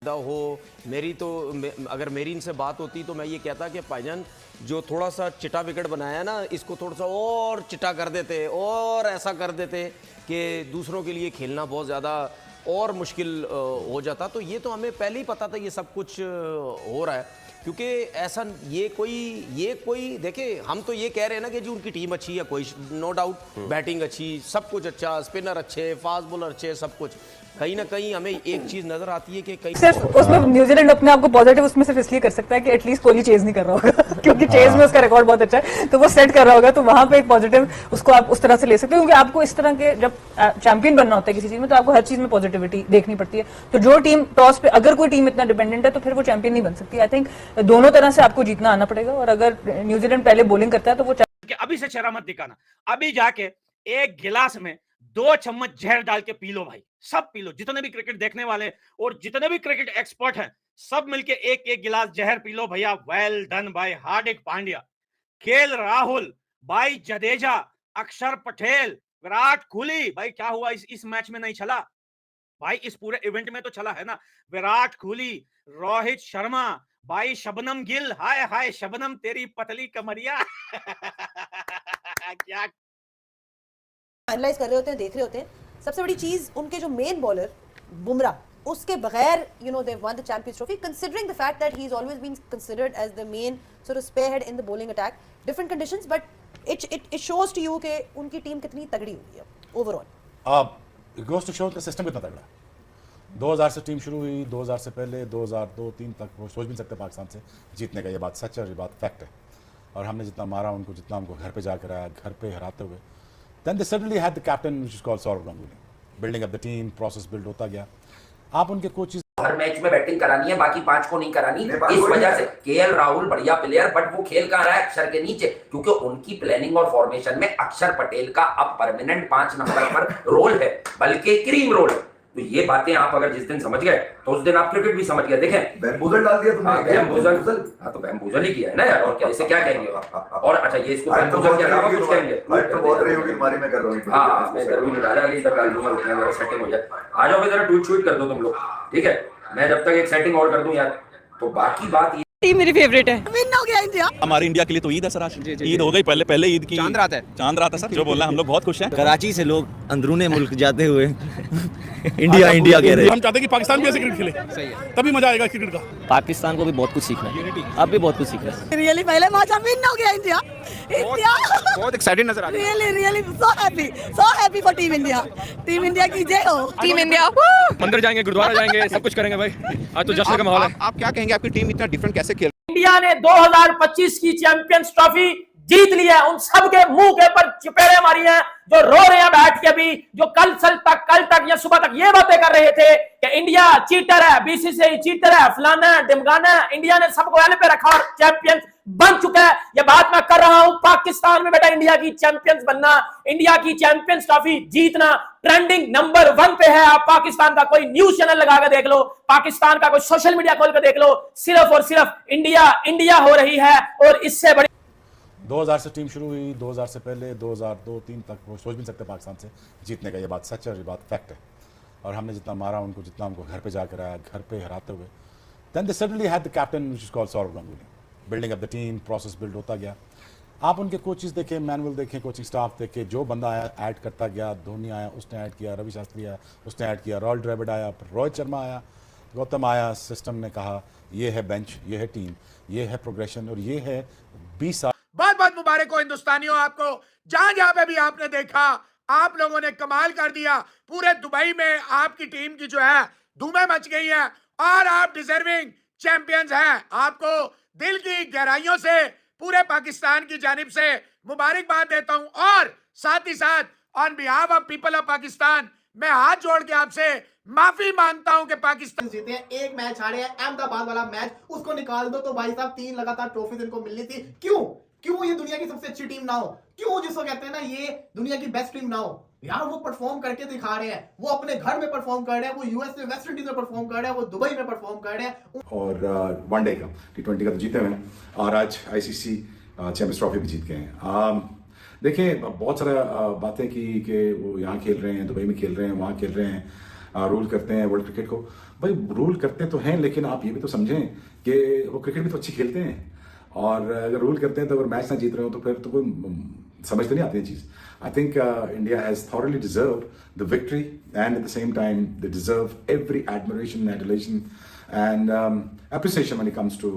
हो मेरी तो अगर मेरी इनसे बात होती तो मैं ये कहता कि भाईजान जो थोड़ा सा चिटा विकेट बनाया ना, इसको थोड़ा सा और चिटा कर देते और ऐसा कर देते कि दूसरों के लिए खेलना बहुत ज़्यादा और मुश्किल हो जाता। तो ये तो हमें पहले ही पता था ये सब कुछ हो रहा है, क्योंकि ऐसा ये कोई देखिए, हम तो ये कह रहे हैं ना कि जी उनकी टीम अच्छी है, कोई नो डाउट, बैटिंग अच्छी, सब कुछ अच्छा, स्पिनर अच्छे, फास्ट बॉलर अच्छे, सब कुछ। कहीं ना कहीं हमें एक चीज नजर आती है कि कहीं सिर्फ उसमें न्यूजीलैंड अपने आप को पॉजिटिव उसमें सिर्फ इसलिए कर सकता है कि एटलीस्ट कोहली चेज नहीं कर रहा होगा क्योंकि चेज में उसका रिकॉर्ड बहुत अच्छा है, तो वो सेट कर रहा होगा, तो वहां पे एक पॉजिटिव उसको आप उस तरह से ले सकते हो। क्योंकि आपको इस तरह के जब चैंपियन बनना होता है किसी चीज में, तो आपको हर चीज में पॉजिटिविटी देखनी पड़ती है। तो जो टीम टॉस पे, अगर कोई टीम इतना डिपेंडेंट है तो फिर वो चैंपियन नहीं बन सकती। आई थिंक दोनों तरह से आपको जीतना आना पड़ेगा, और अगर न्यूजीलैंड पहले बॉलिंग करता है तो वो अभी से चेहरा मत दिखाना, अभी जाके एक गिलास में 2 चम्मच जहर डाल के पी लो भाई, सब पी लो। जितने भी क्रिकेट देखने वाले और जितने भी क्रिकेट एक्सपर्ट हैं, सब मिलके एक एक गिलास जहर पी लो भैया। वेल डन भाई हार्दिक पांड्या, केएल राहुल, भाई जडेजा, अक्षर पटेल, विराट कोहली। भाई क्या हुआ इस मैच में नहीं चला भाई, इस पूरे इवेंट में तो चला है ना। विराट कोहली, रोहित शर्मा, भाई शबनम गिल, हाय हाय शबनम तेरी पतली कमरिया क्या एनालाइज कर रहे होते हैं, देख रहे होते हैं। सबसे बड़ी चीज उनके जो मेन बॉलर बुमराह, उसके बगैर they won the champions trophy, considering the fact that he is always been considered as the main sort of spearhead in the bowling attack, different conditions, but it shows to you कि उनकी team कितनी तगड़ी हुई है overall. Goes to show का system कितना तगड़ा है। 2000 से टीम शुरू हुई, 2000 से पहले 2002-3 तक वो सोच भी नहीं सकते पाकिस्तान से जीतने का। ये बात सच है और ये बात फैक्ट है। और हमने जितना मारा उनको, जितना हमको घर पे जाकर आया, घर पे हराते हुए, then they suddenly had the captain which is called Saurav Ganguly, building up the team, process build होता गया। आप उनके कोचेस हर मैच में बैटिंग करानी है, बाकी 5 को नहीं करानी। इस वजह से केएल राहुल बढ़िया प्लेयर, बट वो खेल कहाँ रहा है अक्षर के नीचे, क्योंकि उनकी प्लानिंग और फॉर्मेशन में अक्षर पटेल का अब परमानेंट 5 नंबर पर रोल है, बल्कि क्रीम रोल है। तो ये बातें आप अगर जिस दिन समझ गए तो उस दिन आप क्रिकेट भी समझ गए। देखें बैम्बूजल डाल दिया तुमने। बैम्बूजल, हाँ तो बैम्बूजल ही किया है ना यार, और क्या, इसे क्या कहेंगे। और अच्छा ये इसको बैम्बूजल के अलावा कुछ कहेंगे तो बहुत रही होगी तुम्हारी, मैं कर रहा हूँ। हाँ मैं गर्मी में डाला इधर डाल दूंगा, सेटिंग हो जाए। आ जाओ इधर ट्वीट कर दो तुम लोग, ठीक है। मैं जब तक एक सेटिंग और कर दूं यार, तो बाकी बात टीम मेरी फेवरेट है। विन हो गया इंडिया। हमारी इंडिया के लिए तो ईद है सर, ईद हो गई, पहले ईद की चांद रात है सर, जो बोलना हम लोग बहुत खुश हैं। कराची से लोग अंदरूने मुल्क जाते हुए इंडिया इंडिया कह रहे हैं। हम चाहते हैं कि पाकिस्तान भी ऐसे क्रिकेट खेले, सही है, तभी मजा आएगा क्रिकेट का। पाकिस्तान को भी बहुत कुछ सीखना है, अब भी बहुत कुछ सीखना है। रियली पहले मैच विन हो गया इंडिया। बहुत एक्साइटेड नजर आ रहा है। Really so happy for team India. Team India की जय हो। टीम इंडिया मंदिर जाएंगे, गुरुद्वारा जाएंगे, सब कुछ करेंगे भाई। आज तो जश्न का माहौल है। आप क्या कहेंगे, आपकी टीम इतना डिफरेंट कैसे खेल? इंडिया ने 2025 की चैंपियंस ट्रॉफी जीत ली है। उन सब के मुंह के ऊपर चपेड़े मारी हैं जो रो रहे हैं बैठ के, भी जो कल तक या सुबह तक ये बातें कर रहे थे कि इंडिया चीटर है, बीसीसीआई चीटर है, फलाना है, ढिमकाना है। इंडिया ने सबको एल पे रखा और चैंपियंस बन चुका है। ये बात मैं कर रहा हूं पाकिस्तान में बेटा, इंडिया की चैंपियंस बनना, इंडिया की चैंपियंस ट्रॉफी जीतना ट्रेंडिंग नंबर 1 पे है। आप पाकिस्तान का कोई न्यूज चैनल लगा के देख लो, पाकिस्तान का कोई सोशल मीडिया खोल कर देख लो, सिर्फ और सिर्फ इंडिया हो रही है। और इससे बड़ी 2000 से टीम शुरू हुई, 2000 से पहले 2002-3 तक वो सोच भी नहीं सकते पाकिस्तान से जीतने का। ये बात सच है और ये बात फैक्ट है। और हमने जितना मारा उनको, जितना हमको घर पे जाकर आया, घर पे हराते हुए, then they suddenly had the captain which is called Saurav Ganguly, building up the team, process build होता गया। आप उनके कोचेस देखें, मैनुअल देखें, कोचिंग स्टाफ देखें, जो बंदा आया ऐड करता गया। धोनी आया, उसने ऐड किया, रवि शास्त्री आया, उसने ऐड किया, रॉयल ड्रेविड आया, रोहित शर्मा आया, गौतम आया। सिस्टम ने कहा ये है बेंच, ये है टीम, ये है प्रोग्रेशन, और ये है 20 साल। बहुत बहुत मुबारक हो हिंदुस्तानियों आपको। जहां जहां पे भी आपने देखा, आप लोगों ने कमाल कर दिया। पूरे दुबई में आपकी टीम की जो है धूमें मच गई हैं और आप डिजर्विंग चैंपियंस हैं। आपको दिल की गहराइयों से पूरे पाकिस्तान की जानिब से मुबारकबाद देता हूं, और साथ ही साथ on behalf of people of Pakistan मैं हाथ जोड़ के आपसे माफी मांगता हूं कि पाकिस्तान जीते हैं। एक मैच हारे हैं, अहमदाबाद वाला मैच, उसको निकाल दो तो भाई साहब 3 लगातार ट्रॉफी इनको मिलनी थी। क्यों ये दुनिया की सबसे अच्छी टीम ना हो? क्यों जिसको कहते हैं ना ये दुनिया की बेस्ट टीम ना हो? यार वो परफॉर्म करके दिखा रहे हैं, वो अपने घर में परफॉर्म कर रहे हैं, वो यूएस में, वेस्ट इंडीज में परफॉर्म कर रहे हैं, वो दुबई में परफॉर्म कर रहे हैं। और वनडे का T20 का तो जीते हुए हैं, और आज आईसीसी चैंपियंस ट्रॉफी भी जीत गए हैं। देखिए बहुत सारा बातें की कि वो यहाँ खेल रहे हैं, दुबई में खेल रहे हैं, वहाँ खेल रहे हैं। रूल करते हैं वर्ल्ड क्रिकेट को। भाई रूल करते तो हैं, लेकिन आप ये भी तो समझें कि वो क्रिकेट भी तो अच्छी खेलते हैं, और अगर रूल करते हैं तो अगर मैच ना जीत रहे हो तो फिर तो कोई समझ तो नहीं आती है चीज़। I think India has thoroughly deserve the victory, and at the same time they deserve every admiration, adulation and appreciation when it comes to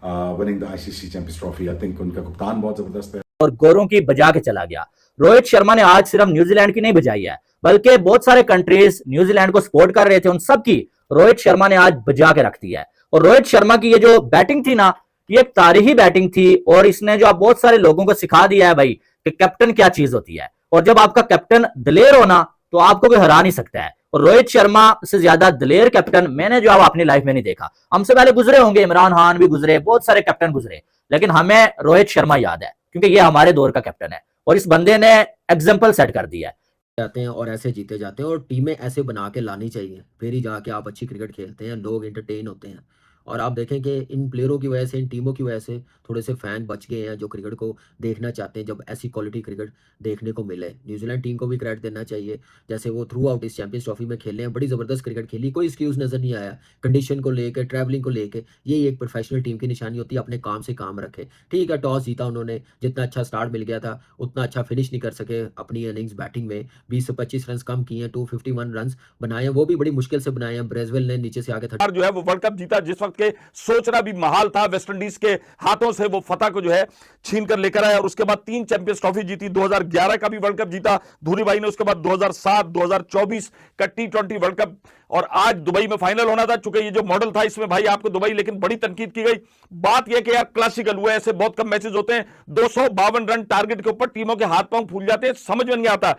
winning the ICC champions trophy. I think उनका कप्तान बहुत जबरदस्त है और गौरों की बजा के चला गया। रोहित शर्मा ने आज सिर्फ न्यूजीलैंड की नहीं बजाई है, बल्कि बहुत सारे कंट्रीज न्यूजीलैंड को सपोर्ट कर रहे थे, उन सब की रोहित शर्मा ने आज बजा के रख दिया है। और रोहित शर्मा की ये जो बैटिंग थी ना, ये एक तारीखी बैटिंग थी, और इसने जो आप बहुत सारे लोगों को सिखा दिया है भाई कि कैप्टन क्या चीज होती है, और जब आपका कैप्टन दिलेर हो ना तो आपको कोई हरा नहीं सकता है। और रोहित शर्मा से ज्यादा दिलेर कैप्टन मैंने जो अपनी लाइफ में नहीं देखा। हमसे पहले गुजरे होंगे, इमरान खान भी गुजरे, बहुत सारे कैप्टन गुजरे, लेकिन हमें रोहित शर्मा याद है क्योंकि ये हमारे दौर का कैप्टन है, और इस बंदे ने एग्जाम्पल सेट कर दिया है। जाते हैं और ऐसे जीते जाते हैं, और टीमें ऐसे बना के लानी चाहिए, फिर ही जाके आप अच्छी क्रिकेट खेलते हैं, लोग एंटरटेन होते हैं। और आप देखें कि इन प्लेयरों की वजह से, इन टीमों की वजह से थोड़े से फैन बच गए हैं जो क्रिकेट को देखना चाहते हैं, जब ऐसी क्वालिटी क्रिकेट देखने को मिले। न्यूजीलैंड टीम को भी क्रेडिट देना चाहिए, जैसे वो थ्रू आउट इस चैंपियंस ट्रॉफी में खेले हैं, बड़ी ज़बरदस्त क्रिकेट खेली, कोई एक्सक्यूज़ नज़र नहीं आया कंडीशन को लेकर, ट्रैवलिंग को लेकर। ये एक प्रोफेशनल टीम की निशानी होती है, अपने काम से काम रखे। ठीक है, टॉस जीता उन्होंने, जितना अच्छा स्टार्ट मिल गया था उतना अच्छा फिनिश नहीं कर सके अपनी इनिंग्स बैटिंग में, 20 से 25 रन कम किए हैं, 251 रन बनाए हैं, वो भी बड़ी मुश्किल से बनाए हैं। ब्रेजवेल ने नीचे से आके जो है वो वर्ल्ड कप जीता, जिस वक्त के सोचना भी महाल था। वेस्ट इंडीज के हाथों से वो फतह को जो है छीन कर लेकर आया, और उसके बाद 3 चैंपियंस ट्रॉफी जीती। 2011 का भी वर्ल्ड कप जीता धोनी भाई ने, उसके बाद 2007, 2024 का T20 वर्ल्ड कप, और आज दुबई में फाइनल होना था। चूंकि ये जो मॉडल था इसमें भाई आपको दुबई, लेकिन बड़ी तनकीद की गई। बात यह कि यार क्लासिकल हुआ, ऐसे बहुत कम मैचेस होते हैं, 252 रन टारगेट के ऊपर टीमों के हाथ पांव फूल जाते हैं, समझ में नहीं आता।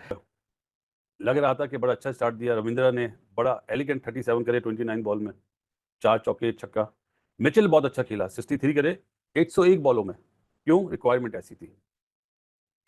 लग रहा था कि बड़ा अच्छा स्टार्ट दिया रविंद्र ने, बड़ा एलिगेंट 37 करे 29 बॉल में, 4 चौके 1 छक्का। मिचेल बहुत अच्छा खेला, 63 करे 101 बॉलों में, क्यों? रिक्वायरमेंट ऐसी थी।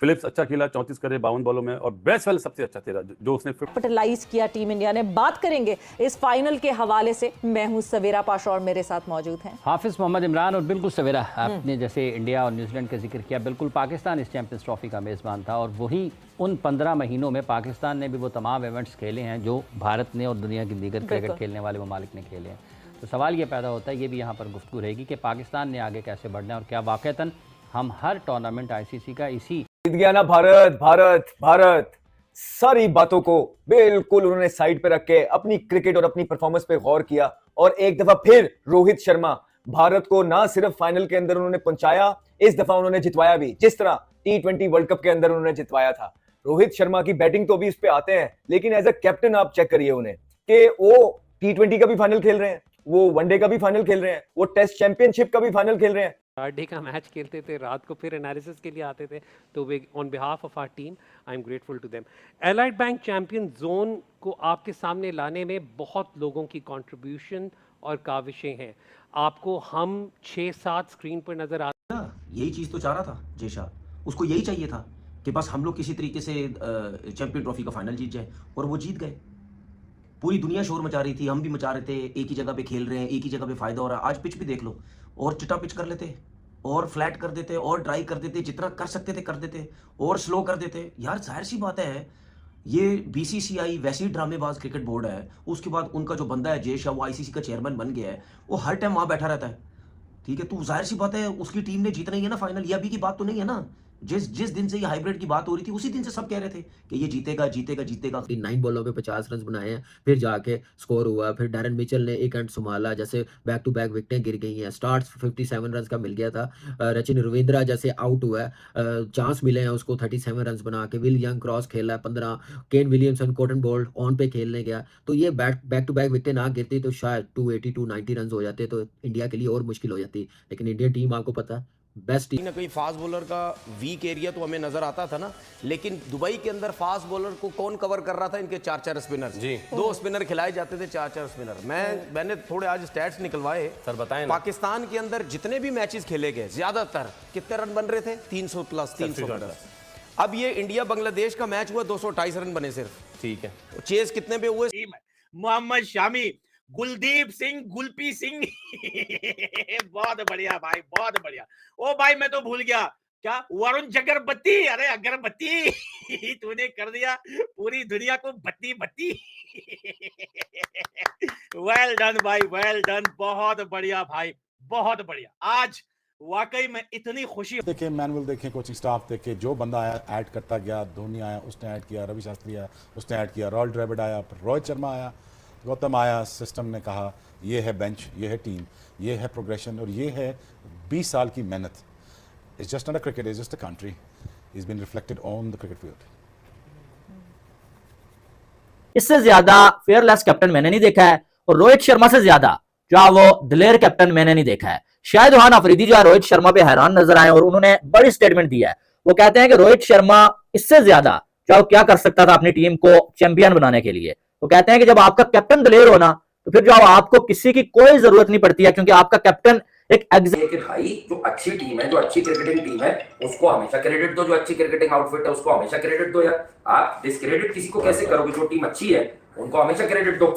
फिलिप्स अच्छा खेला, 34 करे 52 बॉलों में, और ब्रेसवेल सबसे अच्छा तेरा जो उसने कैपिटलाइज किया टीम इंडिया ने। बात करेंगे इस फाइनल के हवाले से। मैं हूं सवेरा पाशा और मेरे साथ मौजूद हैं हाफिज मोहम्मद इमरान। और बिल्कुल सवेरा, आपने जैसे इंडिया और न्यूजीलैंड का जिक्र किया, बिल्कुल पाकिस्तान इस चैंपियंस ट्रॉफी का मेज़बान था, और वही उन 15 महीनों में पाकिस्तान ने भी वो तमाम इवेंट्स खेले हैं जो भारत ने और दुनिया की दीगर क्रिकेट खेलने वाले ममालिक ने खेले हैं। तो सवाल ये पैदा होता है, ये भी यहाँ पर गुफ्तगू रहेगी कि पाकिस्तान ने आगे कैसे बढ़ना है, और क्या वाक़तन हम हर टूर्नामेंट आईसीसी का इसी जीत गया ना भारत। भारत भारत सारी बातों को बिल्कुल उन्होंने साइड पे रख के अपनी क्रिकेट और अपनी परफॉर्मेंस पे गौर किया, और एक दफा फिर रोहित शर्मा भारत को ना सिर्फ फाइनल के अंदर उन्होंने पहुंचाया, इस दफा उन्होंने जितवाया भी, जिस तरह T20 वर्ल्ड कप के अंदर उन्होंने जितवाया था। रोहित शर्मा की बैटिंग तो भी इस पे आते हैं, लेकिन एज अ कैप्टन आप चेक करिए उन्हें कि वो T20 का भी फाइनल खेल रहे हैं, वो वनडे का भी फाइनल खेल रहे हैं, वो टेस्ट चैंपियनशिप का भी फाइनल खेल रहे हैं। डे का मैच खेलते थे, रात को फिर एनालिसिस के लिए आते थे, तो वे on behalf of our team I am grateful to them. Allied bank champion zone को आपके सामने लाने में बहुत लोगों की कंट्रीब्यूशन और काविशें हैं। आपको हम 6-7 स्क्रीन पर नजर आते हैं। यही चीज़ तो चाह रहा था जेशा, उसको यही चाहिए था कि बस हम लोग किसी तरीके से चैंपियन ट्रॉफी का फाइनल जीत जाए, और वो जीत गए। पूरी दुनिया शोर मचा रही थी, हम भी मचा रहे थे, एक ही जगह पे खेल रहे हैं, एक ही जगह पे फायदा हो रहा है। आज पिच भी देख लो, और चिटा पिच कर लेते, और फ्लैट कर देते, और ड्राई कर देते, जितना कर सकते थे कर देते, और स्लो कर देते। यार जाहिर सी बात है, ये BCCI वैसी ड्रामेबाज क्रिकेट बोर्ड है, उसके बाद उनका जो बंदा है जेशा, वो ICC का चेयरमैन बन गया है, वो हर टाइम वहाँ बैठा रहता है। ठीक है, तो जाहिर सी बात है उसकी टीम ने जीतना ही है ना फाइनल। ये अभी की बात तो नहीं है ना, जिस दिन से ये हाइब्रिड की बात हो रही थी उसी दिन से सब कह रहे थे कि ये जीतेगा जीतेगा जीतेगा। 9 बॉलों पे 50 रन बनाए हैं, फिर जाके स्कोर हुआ, फिर डैरन मिचेल ने एक एंड संभाला, जैसे बैक टू बैक विकेटें गिर गई हैं। स्टार्ट 57 रन का मिल गया था। रचिन रविंद्रा जैसे आउट हुआ है, चांस मिले हैं उसको 37 रन बना के। विल यंग क्रॉस खेला है 15, Kane Williamson cotton bolt on पे खेलने गया, तो ये बैक टू बैक विकेटें ना गिरती तो शायद 280 290 रन हो जाते, तो इंडिया के लिए और मुश्किल हो जाती। लेकिन इंडियन टीम आपको पता बेस्ट कहीं ना कहीं फास्ट बॉलर का वीक एरिया तो हमें नजर आता था ना, लेकिन दुबई के अंदर फास्ट बॉलर को कौन कवर कर रहा था? इनके 4-4 स्पिनर जी, 2 स्पिनर खिलाए जाते थे, 4-4 स्पिनर। मैंने थोड़े आज स्टैट्स निकलवाए सर, बताएं। पाकिस्तान के अंदर जितने भी मैचेस खेले गए, ज्यादातर कितने रन बन रहे थे? 300 प्लस 300 प्लस। अब ये इंडिया बांग्लादेश का मैच हुआ, 228 रन बने सिर्फ। ठीक है, चेज कितने पे हुए? मोहम्मद शामी, गुलदीप सिंह, गुलपी सिंह बहुत बढ़िया भाई, बहुत बढ़िया। ओ भाई मैं तो भूल गया, क्या वरुण जगरबत्ती, अरे अगरबत्ती तूने कर दिया पूरी दुनिया को बत्ती बत्ती। वेल डन भाई, वेल डन, बहुत बढ़िया भाई, बहुत बढ़िया। आज वाकई में इतनी खुशी। देखें मैनुअल, देखें कोचिंग स्टाफ, देखें जो बंदा आया ऐड करता गया, धोनी आया उसने ऐड किया, रवि शास्त्री आया उसने ऐड किया, राहुल द्रविड़ आया, रोहित शर्मा आया, गौतम आया, सिस्टम ने कहा ये है बेंच, ये है टीम, ये है प्रोग्रेशन और ये है 20 साल की मेहनत। It's just not a cricket, it's just a country, is been reflected on the cricket field. इससे ज्यादा फेयरलेस कैप्टन मैंने नहीं देखा है, और रोहित शर्मा से ज्यादा क्या वो दिलेर कैप्टन मैंने नहीं देखा है। शायद वहां अफरीदी जो है रोहित शर्मा पे हैरान नजर आए और उन्होंने बड़ी स्टेटमेंट दिया है। वो कहते हैं कि रोहित शर्मा इससे ज्यादा क्या कर सकता था अपनी टीम को चैंपियन बनाने के लिए। वो कहते हैं कि जब आपका कैप्टन दिलेर हो ना, तो फिर जो आपको किसी की कोई जरूरत नहीं पड़ती है, क्योंकि आपका कैप्टन एक कि भाई जो अच्छी टीम है, जो अच्छी क्रिकेटिंग टीम है, उसको हमेशा क्रेडिट दो। जो अच्छी क्रिकेटिंग आउटफिट है उसको हमेशा क्रेडिट दो यार। आप डिस्क्रेडिट किसी को कैसे करोगे? जो टीम अच्छी है उनको हमेशा क्रेडिट दो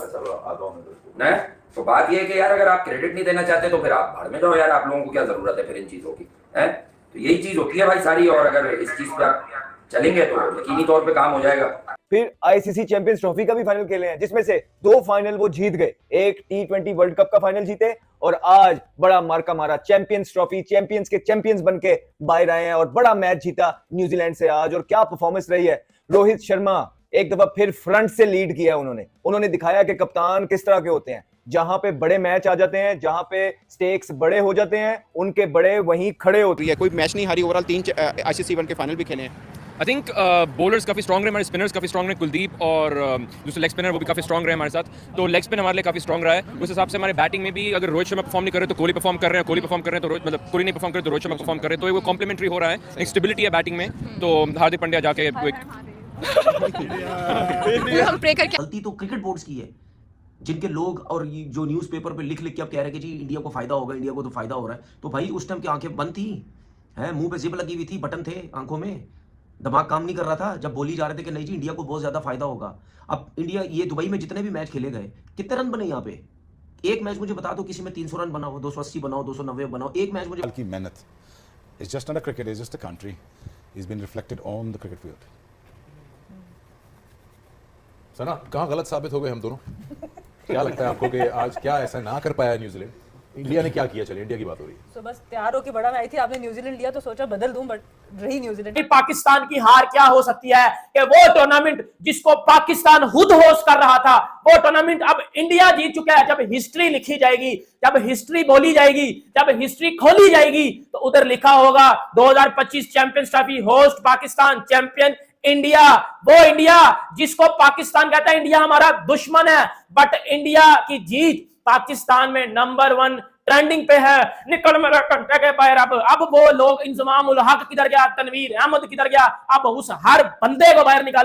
ना। तो बात ये है कि यार अगर आप क्रेडिट नहीं देना चाहते तो फिर आप भाड़ में जाओ यार। आप लोगों को क्या जरूरत है फिर इन चीजों की, है? तो यही चीज होती है भाई सारी। और अगर इस चीज पे आप चलेंगे तो यकीनी तौर पे काम हो जाएगा। फिर आईसीसी चैंपियंस ट्रॉफी का भी फाइनल खेले हैं, जिसमें से 2 फाइनल वो जीत गए। एक T20 वर्ल्ड कप का फाइनल जीते और आज बड़ा मार्का मारा चैंपियंस ट्रॉफी, चैंपियंस के चैंपियंस बनके बाहर आए हैं और बड़ा मैच जीता न्यूजीलैंड से आज। और क्या परफॉर्मेंस रही है। रोहित शर्मा एक दफा फिर फ्रंट से लीड किया उन्होंने दिखाया कि कप्तान किस तरह के होते हैं। जहां पे बड़े मैच आ जाते हैं, जहां पे स्टेक्स बड़े हो जाते हैं, उनके बड़े वहीं खड़े होते हैं। कोई मैच नहीं हारी, ओवरऑल 3 आईसीसी वन के फाइनल भी खेले हैं। आई थिंक बॉलर्स काफ़ी स्ट्रॉन्ग रहे, हमारे स्पिनर्स काफ़ी स्ट्रॉन्ग रहे। कुलदीप और दूसरे लेग स्पिनर वो भी काफ़ी स्ट्रॉन्ग रहे हमारे साथ। तो लेग स्पिन हमारे लिए काफ़ी स्ट्रॉन्ग रहा है। उस हिसाब से हमारे बैटिंग में भी अगर रोहित शर्मा परफॉर्म नहीं कर रहे तो कोहली परफॉर्म कर रहे हैं, कोहली परफॉर्म कर रहे हैं तो रोहित, मतलब कोहली नहीं परफॉर्म कर रहे तो रोहित शर्मा परफॉर्म कर रहे हैं। तो वो कॉम्प्लीमेंट्री हो रहा है, एक स्टेबिलिटी है बैटिंग में। तो हार्दिक पांड्या जाके गलती तो क्रिकेट बोर्ड्स की है, जिनके लोग और जो न्यूज़पेपर पे लिख के अब कह रहे हैं कि जी इंडिया को फायदा होगा, इंडिया को तो फायदा हो रहा है। तो भाई उस टाइम की आंखें बंद थी, हैं, मुंह पे जिप लगी हुई थी, बटन थे आंखों में, दिमाग काम नहीं कर रहा था जब बोली जा रहे थे कि नहीं जी इंडिया को बहुत ज्यादा फायदा होगा। अब इंडिया ये दुबई में जितने भी मैच खेले गए, कितने रन बने यहाँ पे? एक मैच मुझे बता दो किसी में 300 रन बनाओ, 280 बनाओ, 290 बनाओ, एक मैच मुझे की मेहनत। It's just not a cricket, it's just a country, is been reflected on the cricket field. Sana, कहाँ गलत साबित हो गए हम दोनों? क्या लगता है आपको कि आज क्या ऐसा ना कर पाया न्यूजीलैंड? इंडिया ने क्या किया? चलिए इंडिया की बात हो रही है। तो बस तैयार होके बड़ा मैं आई थी, आपने न्यूजीलैंड लिया तो सोचा बदल दूं, बट रही न्यूजीलैंड। पाकिस्तान की हार क्या हो सकती है कि वो टूर्नामेंट जिसको पाकिस्तान खुद होस्ट कर रहा था, वो टूर्नामेंट अब इंडिया जीत चुका है। जब हिस्ट्री लिखी जाएगी, जब हिस्ट्री बोली जाएगी, जब हिस्ट्री खोली जाएगी, तो उधर लिखा होगा 2025 champions trophy host Pakistan, champion India. वो इंडिया जिसको पाकिस्तान कहता है इंडिया हमारा दुश्मन है, बट इंडिया की जीत पाकिस्तान में नंबर 1 ट्रेंडिंग पे है। निकल मेरा कंटे के पैर। अब वो लोग इंजमाम उल हक किधर गया, तनवीर अहमद किधर गया, अब उस हर बंदे को बाहर निकालो।